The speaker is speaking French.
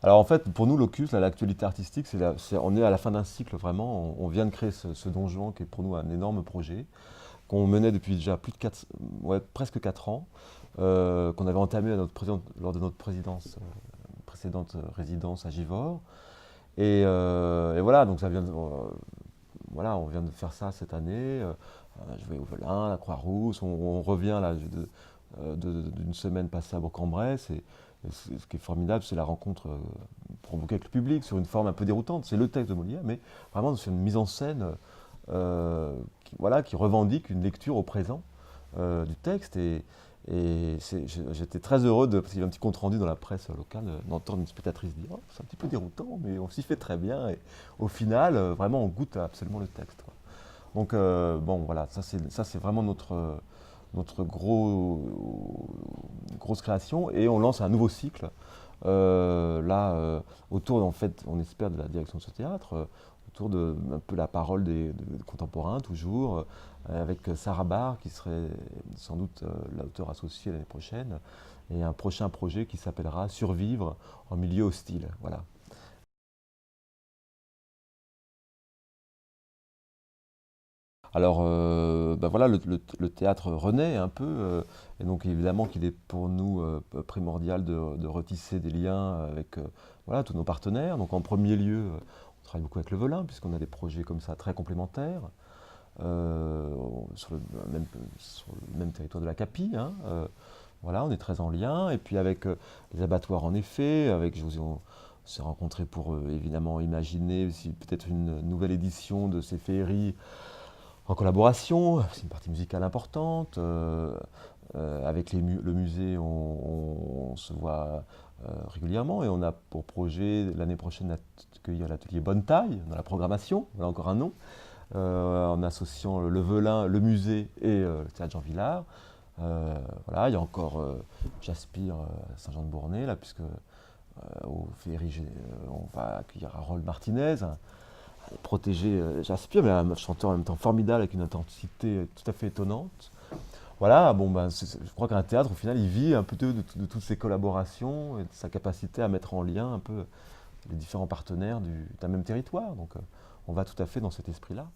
Alors en fait, pour nous, Locus, là, l'actualité artistique, on est à la fin d'un cycle vraiment. On vient de créer ce Don Juan qui est pour nous un énorme projet, qu'on menait depuis déjà plus de 4, ouais, presque 4 ans, qu'on avait entamé lors de notre précédente résidence à Givors. Et voilà, donc voilà, on vient de faire ça cette année. Je vais au Velin, à la Croix-Rousse. On revient là d'une semaine passée à Bourg-en-Bresse. Ce qui est formidable, c'est la rencontre provoquée avec le public sur une forme un peu déroutante. C'est le texte de Molière, mais vraiment sur une mise en scène voilà, qui revendique une lecture au présent du texte. J'étais très heureux, parce qu'il y a un petit compte-rendu dans la presse locale, d'entendre une spectatrice dire oh, c'est un petit peu déroutant, mais on s'y fait très bien. Et au final, vraiment, on goûte absolument le texte, quoi. Donc, bon, voilà, ça c'est vraiment notre grosse création. Et on lance un nouveau cycle, là, autour, en fait, on espère, de la direction de ce théâtre, autour de un peu la parole des contemporains, toujours, avec Sarah Barr, qui serait sans doute l'auteur associé l'année prochaine, et un prochain projet qui s'appellera Survivre en milieu hostile. Voilà. Alors, ben voilà, le théâtre renaît un peu, et donc évidemment qu'il est pour nous primordial de retisser des liens avec voilà, tous nos partenaires. Donc en premier lieu, on travaille beaucoup avec le Velin, puisqu'on a des projets comme ça très complémentaires, euh, sur sur le même territoire de la Capie, hein. Voilà, on est très en lien. Et puis avec les abattoirs, en effet, avec José, on s'est rencontrés pour évidemment imaginer aussi peut-être une nouvelle édition de ces féeries en collaboration. C'est une partie musicale importante. Avec le musée, on se voit régulièrement, et on a pour projet l'année prochaine d'accueillir l'atelier Bonne Taille dans la programmation, voilà encore un nom, en associant le Velin, le musée et le théâtre Jean Villard. Voilà, il y a encore Jaspire à Saint-Jean-de-Bournay, là, puisque au Féerie, on va accueillir Harold Martinez, protéger Jaspire, mais un chanteur en même temps formidable, avec une intensité tout à fait étonnante. Voilà, bon, ben, je crois qu'un théâtre, au final, il vit un peu de toutes ces collaborations et de sa capacité à mettre en lien un peu les différents partenaires d'un même territoire. Donc, on va tout à fait dans cet esprit-là.